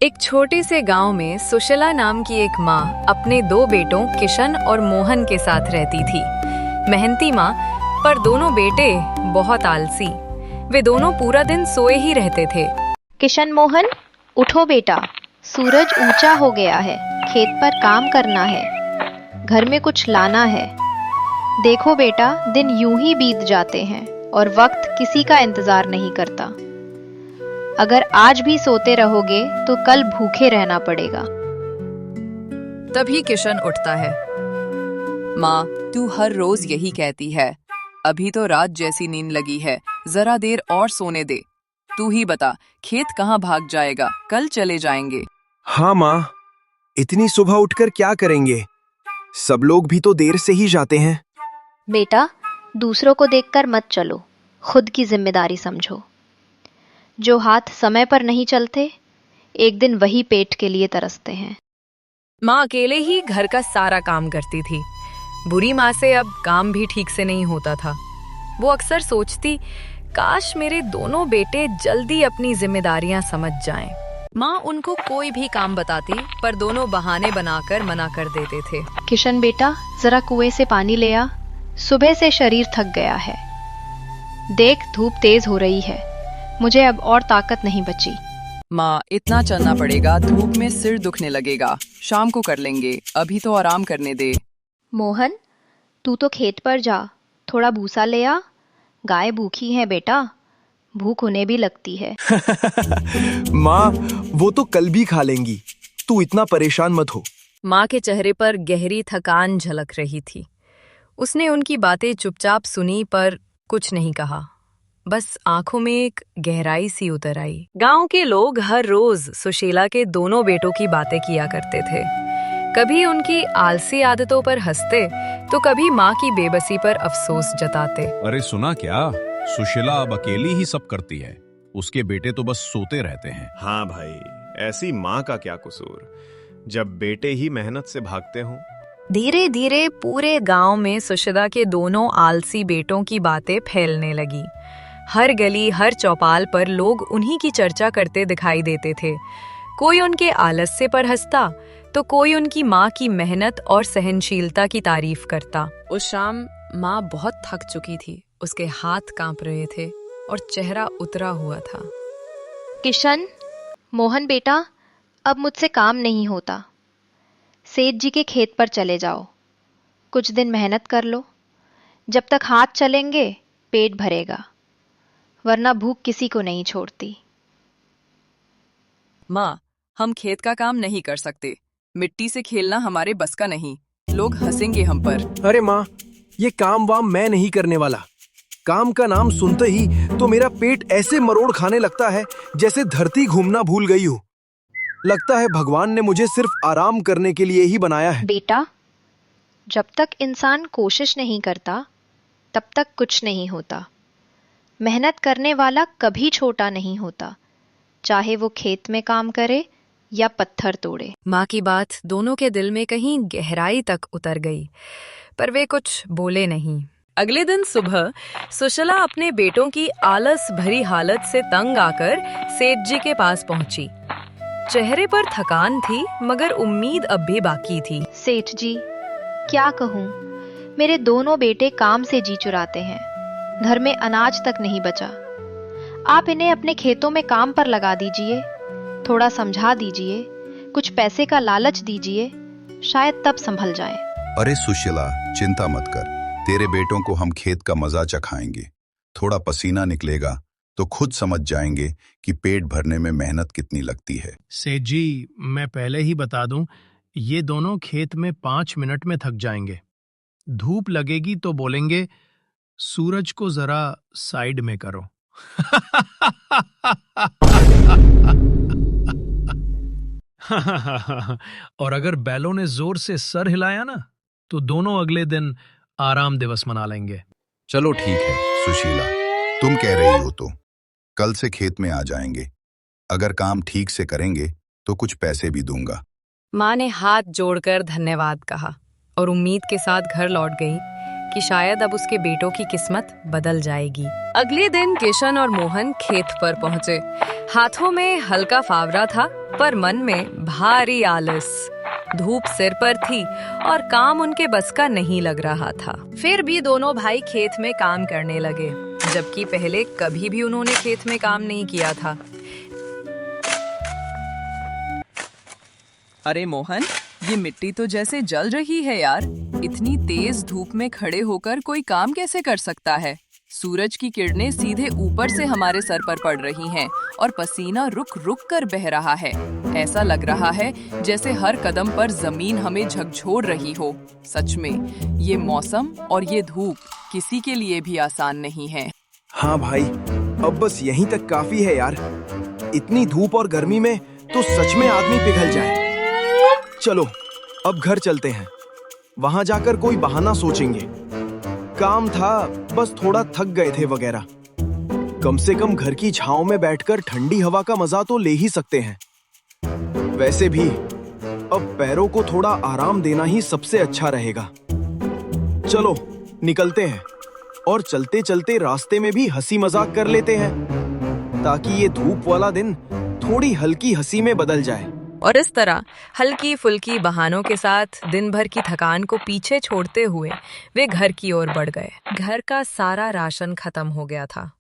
एक छोटे से गांव में सुशीला नाम की एक माँ अपने दो बेटों किशन और मोहन के साथ रहती थी। मेहनती माँ, पर दोनों बेटे बहुत आलसी। वे दोनों पूरा दिन सोए ही रहते थे। किशन, मोहन, उठो बेटा, सूरज ऊंचा हो गया है, खेत पर काम करना है, घर में कुछ लाना है। देखो बेटा, दिन यूं ही बीत जाते हैं और वक्त किसी का इंतजार नहीं करता। अगर आज भी सोते रहोगे तो कल भूखे रहना पड़ेगा। तभी किशन उठता है। माँ, तू हर रोज यही कहती है। अभी तो रात जैसी नींद लगी है, जरा देर और सोने दे। तू ही बता, खेत कहाँ भाग जाएगा, कल चले जाएंगे। हाँ माँ, इतनी सुबह उठकर क्या करेंगे? सब लोग भी तो देर से ही जाते हैं। बेटा, दूसरों को देखकर मत चलो, खुद की जिम्मेदारी समझो। जो हाथ समय पर नहीं चलते, एक दिन वही पेट के लिए तरसते हैं। माँ अकेले ही घर का सारा काम करती थी। बुरी माँ से अब काम भी ठीक से नहीं होता था। वो अक्सर सोचती, काश मेरे दोनों बेटे जल्दी अपनी जिम्मेदारियां समझ जाएं। माँ उनको कोई भी काम बताती, पर दोनों बहाने बनाकर मना कर देते थे। किशन बेटा, जरा कुएं से पानी ले आ, सुबह से शरीर थक गया है। देख, धूप तेज हो रही है, मुझे अब और ताकत नहीं बची। माँ, इतना चलना पड़ेगा, धूप में सिर दुखने लगेगा। शाम को कर लेंगे, अभी तो आराम करने दे। मोहन, तू तो खेत पर जा, थोड़ा भूसा ले आ। गाय भूखी है बेटा, भूख उन्हें भी लगती है। माँ, वो तो कल भी खा लेंगी, तू इतना परेशान मत हो। माँ के चेहरे पर गहरी थकान झलक रही थी। उसने उनकी बातें चुपचाप सुनी, पर कुछ नहीं कहा। बस आंखों में एक गहराई सी उतर आई। गांव के लोग हर रोज सुशीला के दोनों बेटों की बातें किया करते थे। कभी उनकी आलसी आदतों पर हंसते, तो कभी माँ की बेबसी पर अफसोस जताते। अरे सुना क्या, सुशीला अब अकेली ही सब करती है, उसके बेटे तो बस सोते रहते हैं। हाँ भाई, ऐसी माँ का क्या कसूर, जब बेटे ही मेहनत से भागते हों। धीरे धीरे पूरे गांव में सुशीला के दोनों आलसी बेटों की बातें फैलने लगी। हर गली, हर चौपाल पर लोग उन्हीं की चर्चा करते दिखाई देते थे। कोई उनके आलस्य पर हंसता, तो कोई उनकी माँ की मेहनत और सहनशीलता की तारीफ करता। उस शाम माँ बहुत थक चुकी थी, उसके हाथ कांप रहे थे और चेहरा उतरा हुआ था। किशन, मोहन बेटा, अब मुझसे काम नहीं होता। सेठ जी के खेत पर चले जाओ, कुछ दिन मेहनत कर लो। जब तक हाथ चलेंगे पेट भरेगा, वरना भूख किसी को नहीं छोड़ती। माँ, हम खेत का काम नहीं कर सकते, मिट्टी से खेलना हमारे बस का नहीं, लोग हंसेंगे हम पर। अरे माँ, ये काम वाम मैं नहीं करने वाला। काम का नाम सुनते ही तो मेरा पेट ऐसे मरोड़ खाने लगता है जैसे धरती घूमना भूल गई हो। लगता है भगवान ने मुझे सिर्फ आराम करने के लिए ही बनाया है। बेटा, जब तक इंसान कोशिश नहीं करता, तब तक कुछ नहीं होता। मेहनत करने वाला कभी छोटा नहीं होता, चाहे वो खेत में काम करे या पत्थर तोड़े। माँ की बात दोनों के दिल में कहीं गहराई तक उतर गई, पर वे कुछ बोले नहीं। अगले दिन सुबह सुशीला अपने बेटों की आलस भरी हालत से तंग आकर सेठ जी के पास पहुंची। चेहरे पर थकान थी, मगर उम्मीद अब भी बाकी थी। सेठ जी, क्या कहूँ, मेरे दोनों बेटे काम से जी चुराते हैं, घर में अनाज तक नहीं बचा। आप इन्हें अपने खेतों में काम पर लगा दीजिए, थोड़ा समझा दीजिए, कुछ पैसे का लालच दीजिए, शायद तब संभल जाएं। अरे सुशीला, चिंता मत कर, तेरे बेटों को हम खेत का मजा चखाएंगे। थोड़ा पसीना निकलेगा तो खुद समझ जाएंगे कि पेट भरने में मेहनत कितनी लगती है। सेठ जी, मैं पहले ही बता दूं, ये दोनों खेत में 5 मिनट में थक जाएंगे। धूप लगेगी तो बोलेंगे, सूरज को जरा साइड में करो। और अगर बैलों ने जोर से सर हिलाया ना, तो दोनों अगले दिन आराम दिवस मना लेंगे। चलो ठीक है सुशीला, तुम कह रही हो तो कल से खेत में आ जाएंगे। अगर काम ठीक से करेंगे तो कुछ पैसे भी दूंगा। माँ ने हाथ जोड़कर धन्यवाद कहा और उम्मीद के साथ घर लौट गई। कि शायद अब उसके बेटों की किस्मत बदल जाएगी। अगले दिन किशन और मोहन खेत पर पहुंचे। हाथों में हल्का फावड़ा था, पर मन में भारी आलस। धूप सिर पर थी और काम उनके बस का नहीं लग रहा था। फिर भी दोनों भाई खेत में काम करने लगे, जबकि पहले कभी भी उन्होंने खेत में काम नहीं किया था। अरे मोहन, ये मिट्टी तो जैसे जल रही है यार। इतनी तेज धूप में खड़े होकर कोई काम कैसे कर सकता है? सूरज की किरणें सीधे ऊपर से हमारे सर पर पड़ रही हैं और पसीना रुक रुक कर बह रहा है। ऐसा लग रहा है जैसे हर कदम पर जमीन हमें झकझोर रही हो। सच में ये मौसम और ये धूप किसी के लिए भी आसान नहीं है। हाँ भाई, अब बस यहीं तक काफी है यार। इतनी धूप और गर्मी में तो सच में आदमी पिघल जाए। चलो अब घर चलते हैं, वहां जाकर कोई बहाना सोचेंगे। काम था, बस थोड़ा थक गए थे वगैरह। कम से कम घर की छांव में बैठकर ठंडी हवा का मजा तो ले ही सकते हैं। वैसे भी अब पैरों को थोड़ा आराम देना ही सबसे अच्छा रहेगा। चलो निकलते हैं और चलते चलते रास्ते में भी हंसी मजाक कर लेते हैं, ताकि ये धूप वाला दिन थोड़ी हल्की हंसी में बदल जाए। और इस तरह हल्की फुल्की बहानों के साथ दिन भर की थकान को पीछे छोड़ते हुए वे घर की ओर बढ़ गए। घर का सारा राशन खत्म हो गया था।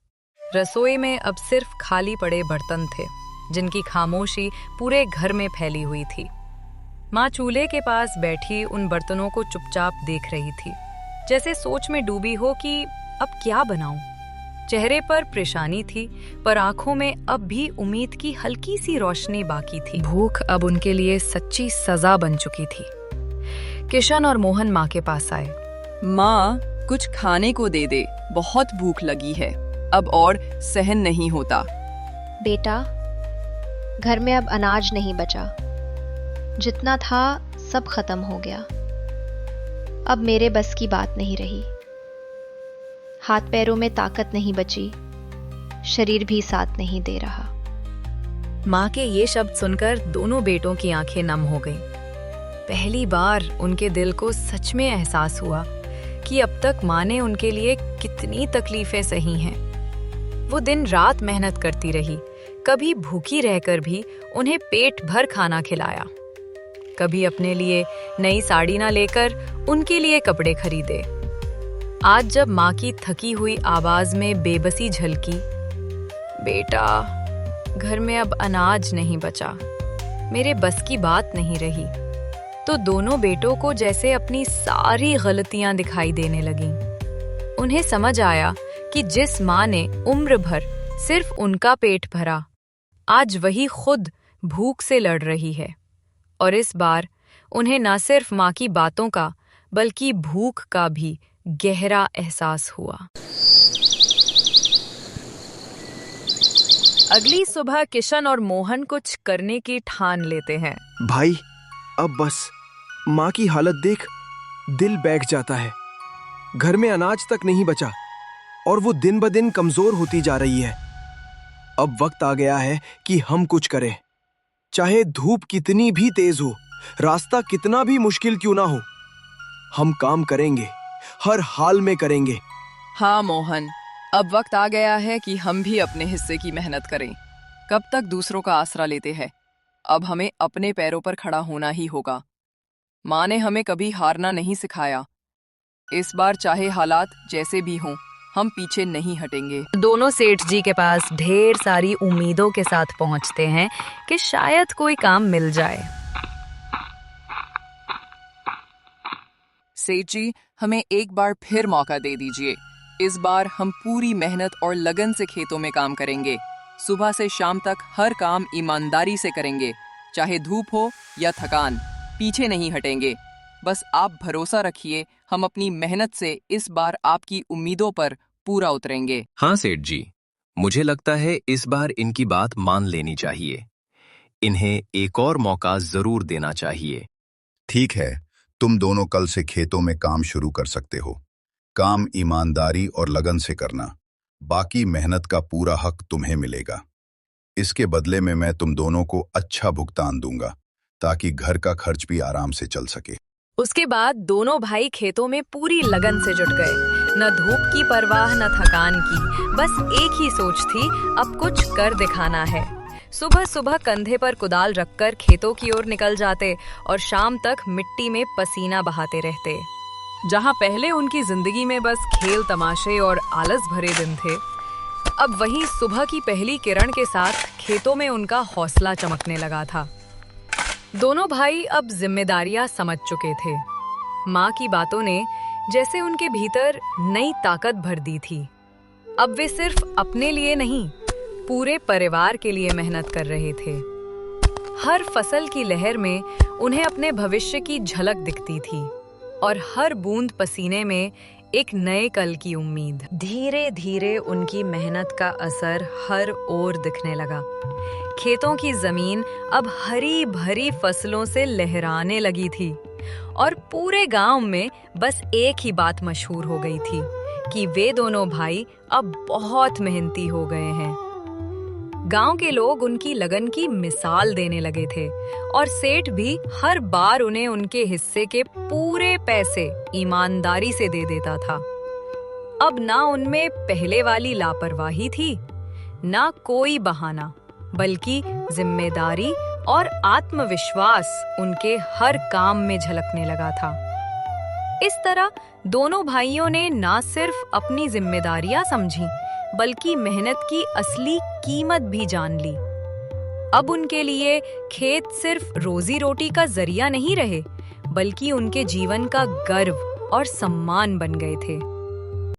रसोई में अब सिर्फ खाली पड़े बर्तन थे, जिनकी खामोशी पूरे घर में फैली हुई थी। माँ चूल्हे के पास बैठी उन बर्तनों को चुपचाप देख रही थी, जैसे सोच में डूबी हो कि अब क्या बनाऊं। चेहरे पर परेशानी थी, पर आंखों में अब भी उम्मीद की हल्की सी रोशनी बाकी थी। भूख अब उनके लिए सच्ची सजा बन चुकी थी। किशन और मोहन माँ के पास आए। माँ, कुछ खाने को दे दे, बहुत भूख लगी है, अब और सहन नहीं होता। बेटा, घर में अब अनाज नहीं बचा। जितना था सब खत्म हो गया। अब मेरे बस की बात नहीं रही। हाथ पैरों में ताकत नहीं बची, शरीर भी साथ नहीं दे रहा। माँ के ये शब्द सुनकर दोनों बेटों की आंखें नम हो गईं। पहली बार उनके दिल को सच में एहसास हुआ कि अब तक माँ ने उनके लिए कितनी तकलीफें सही हैं। वो दिन रात मेहनत करती रही, कभी भूखी रहकर भी उन्हें पेट भर खाना खिलाया, कभी अपने लिए नई साड़ी ना लेकर उनके लिए कपड़े खरीदे। आज जब माँ की थकी हुई आवाज में बेबसी झलकी, बेटा घर में अब अनाज नहीं बचा, मेरे बस की बात नहीं रही, तो दोनों बेटों को जैसे अपनी सारी गलतियां दिखाई देने लगीं। उन्हें समझ आया कि जिस माँ ने उम्र भर सिर्फ उनका पेट भरा, आज वही खुद भूख से लड़ रही है। और इस बार उन्हें न सिर्फ माँ की बातों का बल्कि भूख का भी गहरा एहसास हुआ। अगली सुबह किशन और मोहन कुछ करने की ठान लेते हैं। भाई अब बस, माँ की हालत देख दिल बैठ जाता है। घर में अनाज तक नहीं बचा और वो दिन ब दिन कमजोर होती जा रही है। अब वक्त आ गया है कि हम कुछ करें, चाहे धूप कितनी भी तेज हो, रास्ता कितना भी मुश्किल क्यों ना हो। हम काम करेंगे, हर हाल में करेंगे। हाँ मोहन, अब वक्त आ गया है कि हम भी अपने हिस्से की मेहनत करें। कब तक दूसरों का आसरा लेते हैं? अब हमें अपने पैरों पर खड़ा होना ही होगा। माँ ने हमें कभी हारना नहीं सिखाया। इस बार चाहे हालात जैसे भी हों, हम पीछे नहीं हटेंगे। दोनों सेठ जी के पास ढेर सारी उम्मीदों के साथ पहुंचते हैं कि शायद कोई काम मिल जाए। सेठ जी, हमें एक बार फिर मौका दे दीजिए। इस बार हम पूरी मेहनत और लगन से खेतों में काम करेंगे। सुबह से शाम तक हर काम ईमानदारी से करेंगे, चाहे धूप हो या थकान, पीछे नहीं हटेंगे। बस आप भरोसा रखिए, हम अपनी मेहनत से इस बार आपकी उम्मीदों पर पूरा उतरेंगे। हाँ सेठ जी, मुझे लगता है इस बार इनकी बात मान लेनी चाहिए। इन्हें एक और मौका जरूर देना चाहिए। ठीक है, तुम दोनों कल से खेतों में काम शुरू कर सकते हो। काम ईमानदारी और लगन से करना, बाकी मेहनत का पूरा हक तुम्हें मिलेगा। इसके बदले में मैं तुम दोनों को अच्छा भुगतान दूंगा, ताकि घर का खर्च भी आराम से चल सके। उसके बाद दोनों भाई खेतों में पूरी लगन से जुट गए। न धूप की परवाह न थकान की, बस एक ही सोच थी, अब कुछ कर दिखाना है। सुबह सुबह कंधे पर कुदाल रखकर खेतों की ओर निकल जाते और शाम तक मिट्टी में पसीना बहाते रहते। जहां पहले उनकी जिंदगी में बस खेल तमाशे और आलस भरे दिन थे, अब वहीं सुबह की पहली किरण के साथ खेतों में उनका हौसला चमकने लगा था। दोनों भाई अब जिम्मेदारियां समझ चुके थे। माँ की बातों ने जैसे उनके भीतर नई ताकत भर दी थी। अब वे सिर्फ अपने लिए नहीं, पूरे परिवार के लिए मेहनत कर रहे थे। हर फसल की लहर में उन्हें अपने भविष्य की झलक दिखती थी और हर बूंद पसीने में एक नए कल की उम्मीद। धीरे धीरे उनकी मेहनत का असर हर ओर दिखने लगा। खेतों की जमीन अब हरी भरी फसलों से लहराने लगी थी और पूरे गांव में बस एक ही बात मशहूर हो गई थी कि वे दोनों भाई अब बहुत मेहनती हो गए हैं। गांव के लोग उनकी लगन की मिसाल देने लगे थे और सेठ भी हर बार उन्हें उनके हिस्से के पूरे पैसे ईमानदारी से दे देता था। अब ना उनमें पहले वाली लापरवाही थी, ना कोई बहाना, बल्कि जिम्मेदारी और आत्मविश्वास उनके हर काम में झलकने लगा था। इस तरह दोनों भाइयों ने ना सिर्फ अपनी जिम्मेदारियां समझी, बल्कि मेहनत की असली कीमत भी जान ली। अब उनके लिए खेत सिर्फ रोजी रोटी का जरिया नहीं रहे, बल्कि उनके जीवन का गर्व और सम्मान बन गए थे।